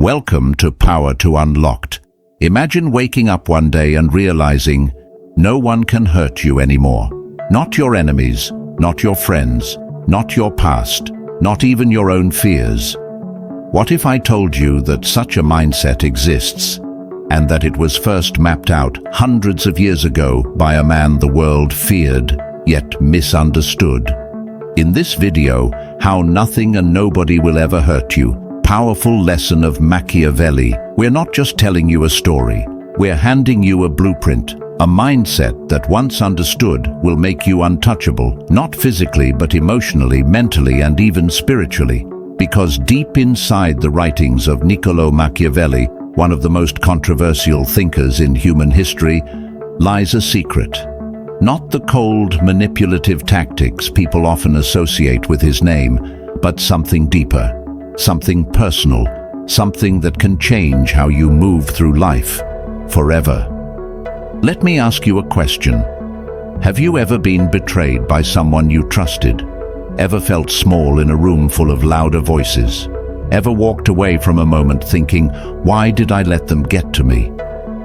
Welcome to Power to Unlocked. Imagine waking up one day and realizing no one can hurt you anymore. Not your enemies, not your friends, not your past, not even your own fears. What if I told you that such a mindset exists, and that it was first mapped out hundreds of years ago by a man the world feared, yet misunderstood? In this video, how nothing and nobody will ever hurt you, powerful lesson of Machiavelli. We're not just telling you a story, we're handing you a blueprint, a mindset that once understood will make you untouchable, not physically but emotionally, mentally and even spiritually. Because deep inside the writings of Niccolò Machiavelli, one of the most controversial thinkers in human history, lies a secret. Not the cold, manipulative tactics people often associate with his name, but something deeper, something personal, something that can change how you move through life forever. Let me ask you a question. Have you ever been betrayed by someone you trusted? Ever felt small in a room full of louder voices? Ever walked away from a moment thinking, why did I let them get to me?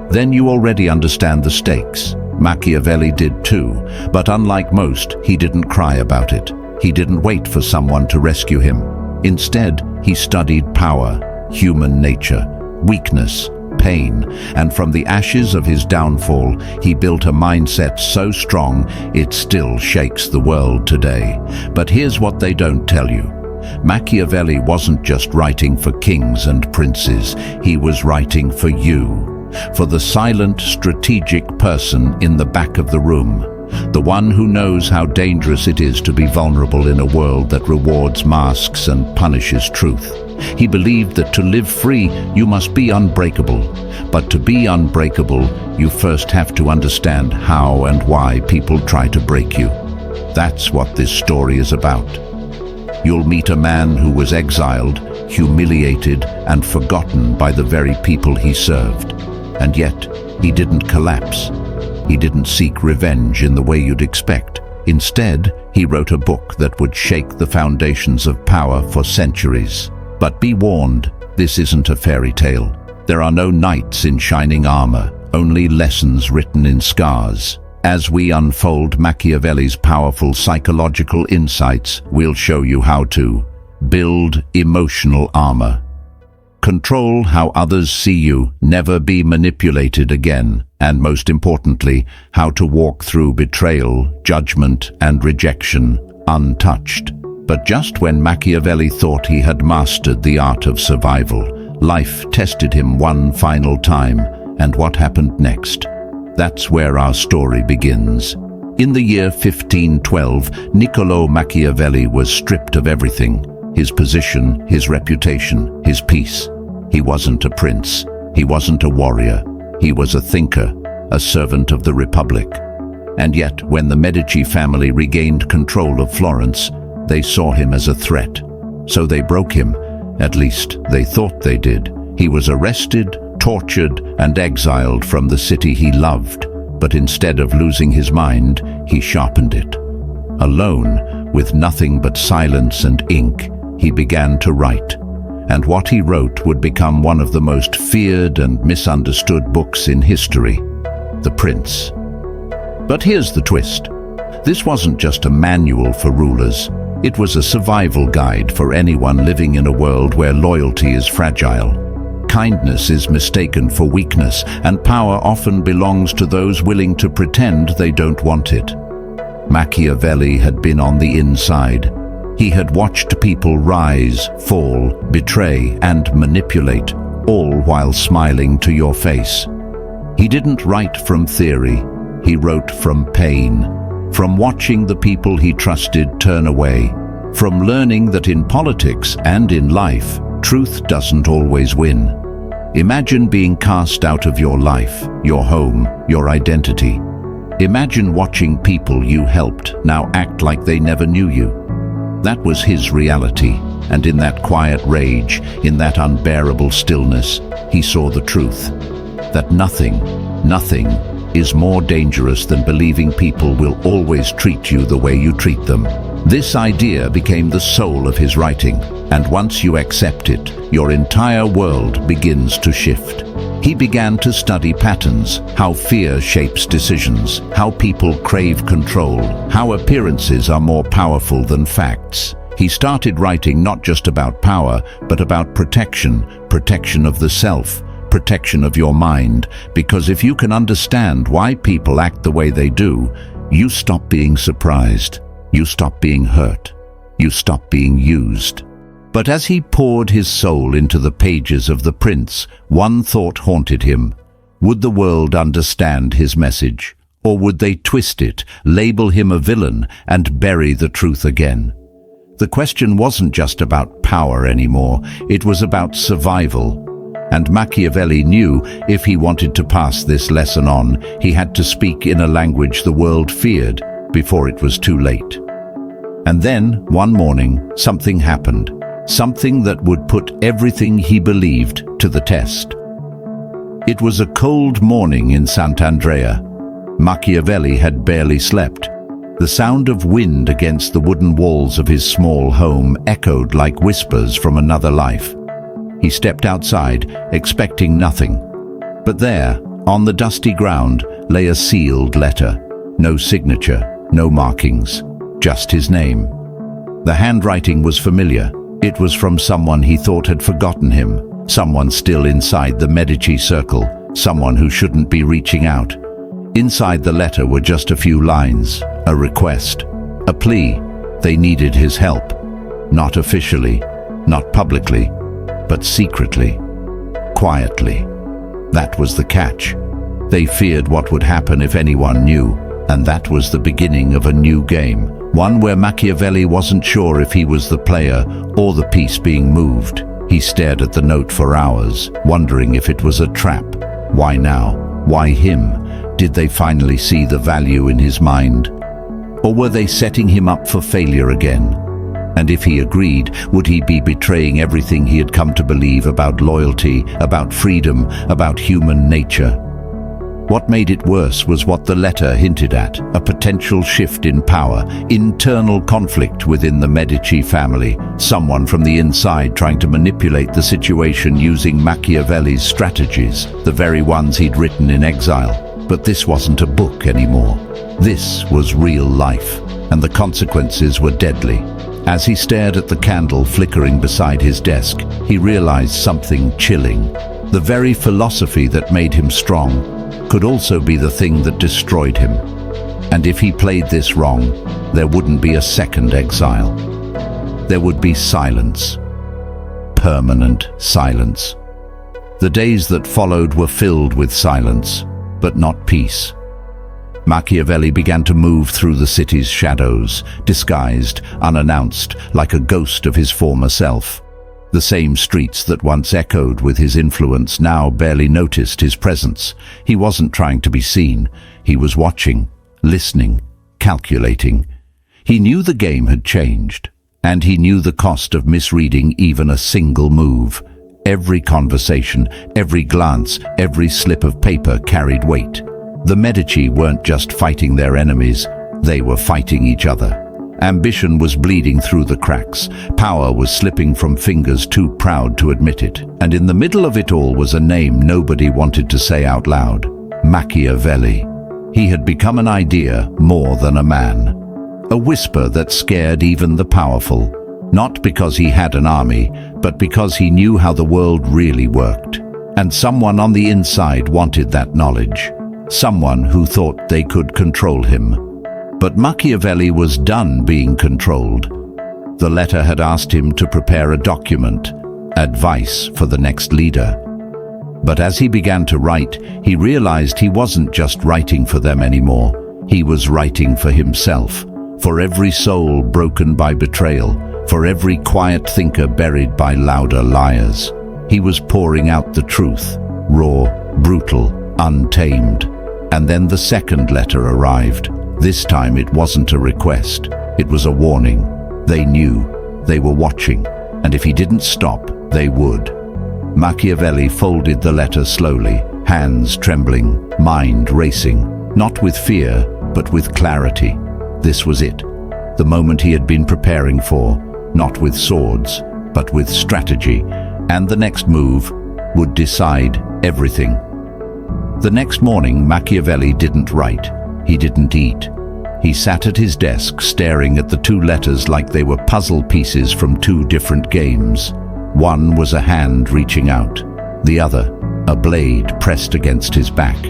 Then you already understand the stakes. Machiavelli did too, but unlike most, he didn't cry about it. He didn't wait for someone to rescue him. Instead, he studied power, human nature, weakness, pain, and from the ashes of his downfall, he built a mindset so strong it still shakes the world today. But here's what they don't tell you. Machiavelli wasn't just writing for kings and princes, he was writing for you. For the silent, strategic person in the back of the room, the one who knows how dangerous it is to be vulnerable in a world that rewards masks and punishes truth. He believed that to live free, you must be unbreakable. But to be unbreakable, you first have to understand how and why people try to break you. That's what this story is about. You'll meet a man who was exiled, humiliated, and forgotten by the very people he served. And yet, he didn't collapse. He didn't seek revenge in the way you'd expect. Instead, he wrote a book that would shake the foundations of power for centuries. But be warned, this isn't a fairy tale. There are no knights in shining armor, only lessons written in scars. As we unfold Machiavelli's powerful psychological insights, we'll show you how to build emotional armor, control how others see you, never be manipulated again, and most importantly, how to walk through betrayal, judgment, and rejection untouched. But just when Machiavelli thought he had mastered the art of survival, life tested him one final time, and what happened next? That's where our story begins. In the year 1512, Niccolò Machiavelli was stripped of everything: his position, his reputation, his peace. He wasn't a prince. He wasn't a warrior. He was a thinker, a servant of the Republic. And yet, when the Medici family regained control of Florence, they saw him as a threat. So they broke him. At least, they thought they did. He was arrested, tortured, and exiled from the city he loved. But instead of losing his mind, he sharpened it. Alone, with nothing but silence and ink, he began to write. And what he wrote would become one of the most feared and misunderstood books in history, The Prince. But here's the twist. This wasn't just a manual for rulers. It was a survival guide for anyone living in a world where loyalty is fragile. Kindness is mistaken for weakness, and power often belongs to those willing to pretend they don't want it. Machiavelli had been on the inside. He had watched people rise, fall, betray, and manipulate, all while smiling to your face. He didn't write from theory. He wrote from pain, from watching the people he trusted turn away, from learning that in politics and in life, truth doesn't always win. Imagine being cast out of your life, your home, your identity. Imagine watching people you helped now act like they never knew you. That was his reality, and in that quiet rage, in that unbearable stillness, he saw the truth. That nothing is more dangerous than believing people will always treat you the way you treat them. This idea became the soul of his writing, and once you accept it, your entire world begins to shift. He began to study patterns, how fear shapes decisions, how people crave control, how appearances are more powerful than facts. He started writing not just about power, but about protection, protection of the self, protection of your mind, because if you can understand why people act the way they do, you stop being surprised, you stop being hurt, you stop being used. But as he poured his soul into the pages of The Prince, one thought haunted him. Would the world understand his message? Or would they twist it, label him a villain, and bury the truth again? The question wasn't just about power anymore, it was about survival. And Machiavelli knew if he wanted to pass this lesson on, he had to speak in a language the world feared before it was too late. And then, one morning, something happened. Something that would put everything he believed to the test. It was a cold morning in Sant'Andrea. Machiavelli had barely slept. The sound of wind against the wooden walls of his small home echoed like whispers from another life. He stepped outside, expecting nothing. But there, on the dusty ground, lay a sealed letter. No signature, no markings, just his name. The handwriting was familiar. It was from someone he thought had forgotten him, someone still inside the Medici circle, someone who shouldn't be reaching out. Inside the letter were just a few lines, a request, a plea. They needed his help. Not officially, not publicly, but secretly, quietly. That was the catch. They feared what would happen if anyone knew, and that was the beginning of a new game. One where Machiavelli wasn't sure if he was the player or the piece being moved. He stared at the note for hours, wondering if it was a trap. Why now? Why him? Did they finally see the value in his mind? Or were they setting him up for failure again? And if he agreed, would he be betraying everything he had come to believe about loyalty, about freedom, about human nature? What made it worse was what the letter hinted at, a potential shift in power, internal conflict within the Medici family, someone from the inside trying to manipulate the situation using Machiavelli's strategies, the very ones he'd written in exile. But this wasn't a book anymore. This was real life, and the consequences were deadly. As he stared at the candle flickering beside his desk, he realized something chilling. The very philosophy that made him strong could also be the thing that destroyed him. And if he played this wrong, there wouldn't be a second exile. There would be silence. Permanent silence. The days that followed were filled with silence, but not peace. Machiavelli began to move through the city's shadows, disguised, unannounced, like a ghost of his former self. The same streets that once echoed with his influence now barely noticed his presence. He wasn't trying to be seen. He was watching, listening, calculating. He knew the game had changed, and he knew the cost of misreading even a single move. Every conversation, every glance, every slip of paper carried weight. The Medici weren't just fighting their enemies, they were fighting each other. Ambition was bleeding through the cracks. Power was slipping from fingers too proud to admit it. And in the middle of it all was a name nobody wanted to say out loud. Machiavelli. He had become an idea more than a man. A whisper that scared even the powerful. Not because he had an army, but because he knew how the world really worked. And someone on the inside wanted that knowledge. Someone who thought they could control him. But Machiavelli was done being controlled. The letter had asked him to prepare a document, advice for the next leader. But as he began to write, he realized he wasn't just writing for them anymore. He was writing for himself, for every soul broken by betrayal, for every quiet thinker buried by louder liars. He was pouring out the truth, raw, brutal, untamed. And then the second letter arrived. This time it wasn't a request, it was a warning. They knew, they were watching, and if he didn't stop, they would. Machiavelli folded the letter slowly, hands trembling, mind racing, not with fear, but with clarity. This was it. the moment he had been preparing for, not with swords, but with strategy, and the next move would decide everything. The next morning, Machiavelli didn't write. He didn't eat. He sat at his desk staring at the two letters like they were puzzle pieces from two different games. One was a hand reaching out, the other a blade pressed against his back.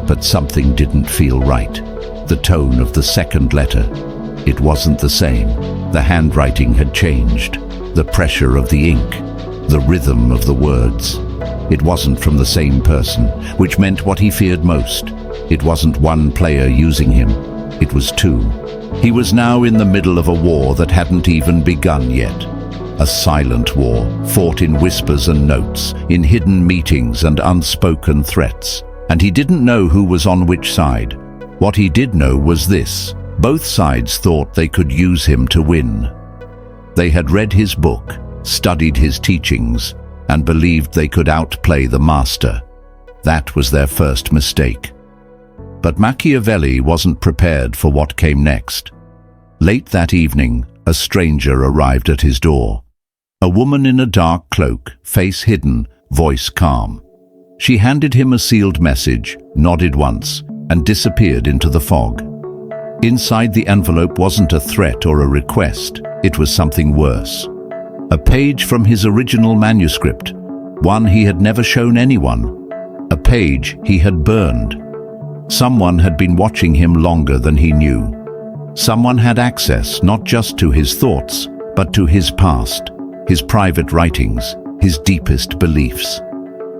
But something didn't feel right. The tone of the second letter. It wasn't the same. The handwriting had changed. The pressure of the ink. The rhythm of the words. It wasn't from the same person, which meant what he feared most. It wasn't one player using him. It was two. He was now in the middle of a war that hadn't even begun yet. A silent war, fought in whispers and notes, in hidden meetings and unspoken threats. And he didn't know who was on which side. What he did know was this: both sides thought they could use him to win. They had read his book, studied his teachings, and believed they could outplay the master. That was their first mistake. But Machiavelli wasn't prepared for what came next. Late that evening, a stranger arrived at his door. A woman in a dark cloak, face hidden, voice calm. She handed him a sealed message, nodded once, and disappeared into the fog. Inside the envelope wasn't a threat or a request, it was something worse. A page from his original manuscript, one he had never shown anyone. A page he had burned. Someone had been watching him longer than he knew. Someone had access not just to his thoughts, but to his past, his private writings, his deepest beliefs.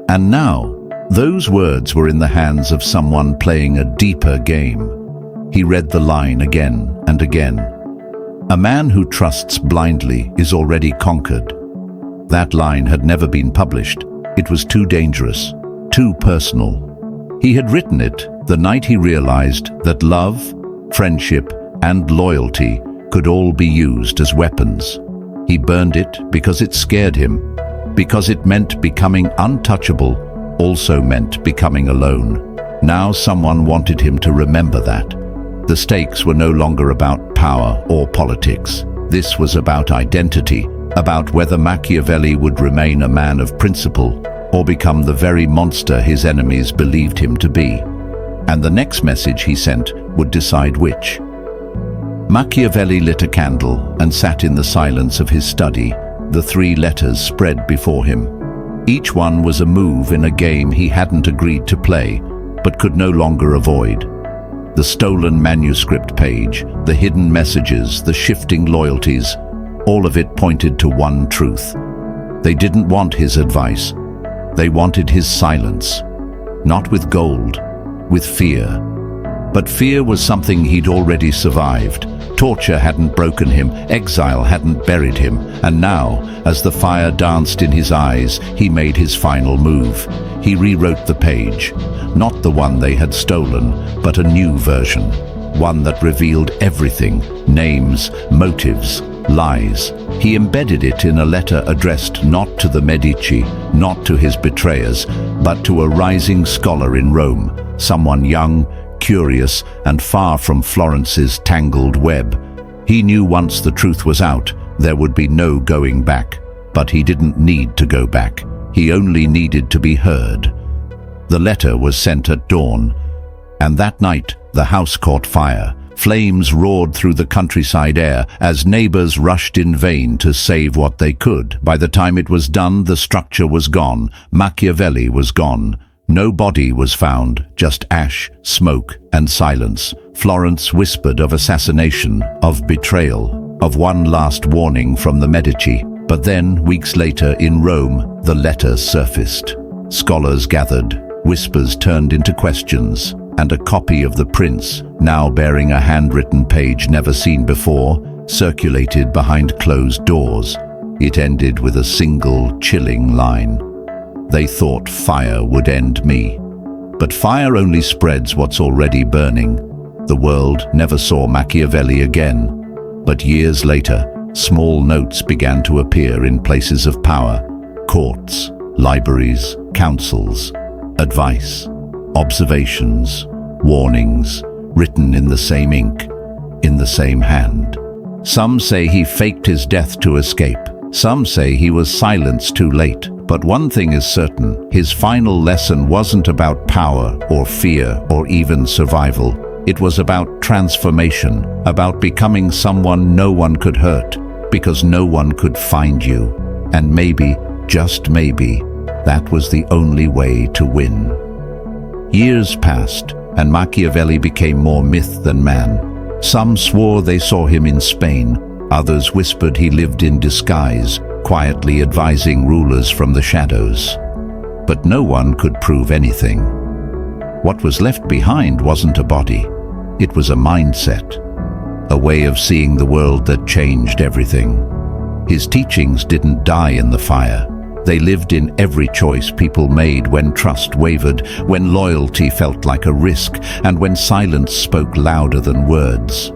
And now, those words were in the hands of someone playing a deeper game. He read the line again and again. A man who trusts blindly is already conquered. That line had never been published. It was too dangerous, too personal. He had written it the night he realized that love, friendship, and loyalty could all be used as weapons. He burned it because it scared him, because it meant becoming untouchable also meant becoming alone. Now someone wanted him to remember that. The stakes were no longer about power or politics. This was about identity, about whether Machiavelli would remain a man of principle or become the very monster his enemies believed him to be. And the next message he sent would decide which. Machiavelli lit a candle and sat in the silence of his study. The three letters spread before him. Each one was a move in a game he hadn't agreed to play, but could no longer avoid. The stolen manuscript page, the hidden messages, the shifting loyalties, all of it pointed to one truth. They didn't want his advice. They wanted his silence. Not with gold, with fear. But fear was something he'd already survived. Torture hadn't broken him, exile hadn't buried him, and now, as the fire danced in his eyes, he made his final move. He rewrote the page, not the one they had stolen, but a new version, one that revealed everything, names, motives, lies. He embedded it in a letter addressed not to the Medici, not to his betrayers, but to a rising scholar in Rome, someone young, curious, and far from Florence's tangled web. He knew once the truth was out, there would be no going back. But he didn't need to go back. He only needed to be heard. The letter was sent at dawn, and that night the house caught fire. Flames roared through the countryside air as neighbors rushed in vain to save what they could. By the time it was done, the structure was gone. Machiavelli was gone. No body was found, just ash, smoke, and silence. Florence whispered of assassination, of betrayal, of one last warning from the Medici. But then, weeks later, in Rome, the letter surfaced. Scholars gathered, whispers turned into questions, and a copy of the prince, now bearing a handwritten page never seen before, circulated behind closed doors. It ended with a single, chilling line. They thought fire would end me. But fire only spreads what's already burning. The world never saw Machiavelli again. But years later, small notes began to appear in places of power: courts, libraries, councils, advice, observations, warnings, written in the same ink, in the same hand. Some say he faked his death to escape. Some say he was silenced too late. But one thing is certain, his final lesson wasn't about power or fear or even survival. It was about transformation, about becoming someone no one could hurt, because no one could find you. And maybe, just maybe, that was the only way to win. Years passed, and Machiavelli became more myth than man. Some swore they saw him in Spain, others whispered he lived in disguise, quietly advising rulers from the shadows. But no one could prove anything. What was left behind wasn't a body. It was a mindset, a way of seeing the world that changed everything. His teachings didn't die in the fire. They lived in every choice people made when trust wavered, when loyalty felt like a risk, and when silence spoke louder than words.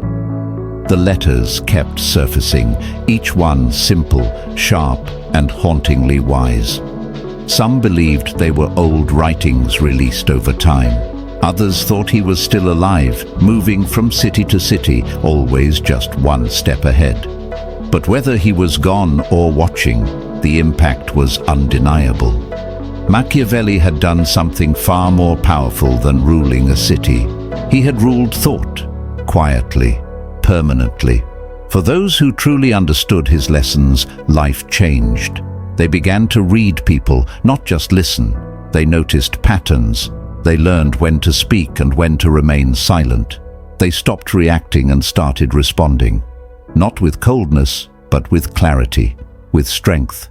The letters kept surfacing, each one simple, sharp, and hauntingly wise. Some believed they were old writings released over time. Others thought he was still alive, moving from city to city, always just one step ahead. But whether he was gone or watching, the impact was undeniable. Machiavelli had done something far more powerful than ruling a city. He had ruled thought, quietly, permanently. For those who truly understood his lessons, life changed. They began to read people, not just listen. They noticed patterns. They learned when to speak and when to remain silent. They stopped reacting and started responding. Not with coldness, but with clarity, with strength.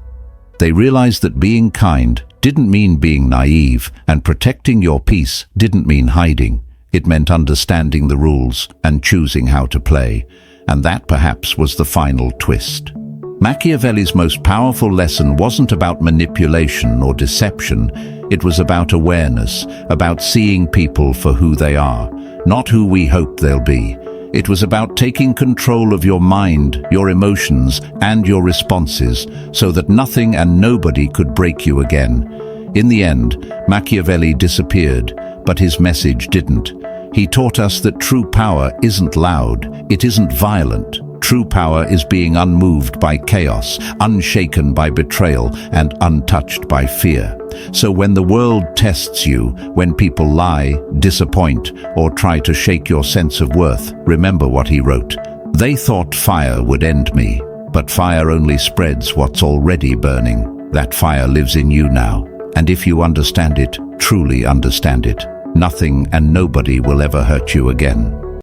They realized that being kind didn't mean being naive, and protecting your peace didn't mean hiding. It meant understanding the rules and choosing how to play. And that perhaps was the final twist. Machiavelli's most powerful lesson wasn't about manipulation or deception. It was about awareness, about seeing people for who they are, not who we hope they'll be. It was about taking control of your mind, your emotions, and your responses, so that nothing and nobody could break you again. In the end, Machiavelli disappeared, but his message didn't. He taught us that true power isn't loud, it isn't violent. True power is being unmoved by chaos, unshaken by betrayal, and untouched by fear. So when the world tests you, when people lie, disappoint, or try to shake your sense of worth, remember what he wrote. They thought fire would end me, but fire only spreads what's already burning. That fire lives in you now, and if you understand it, truly understand it, nothing and nobody will ever hurt you again.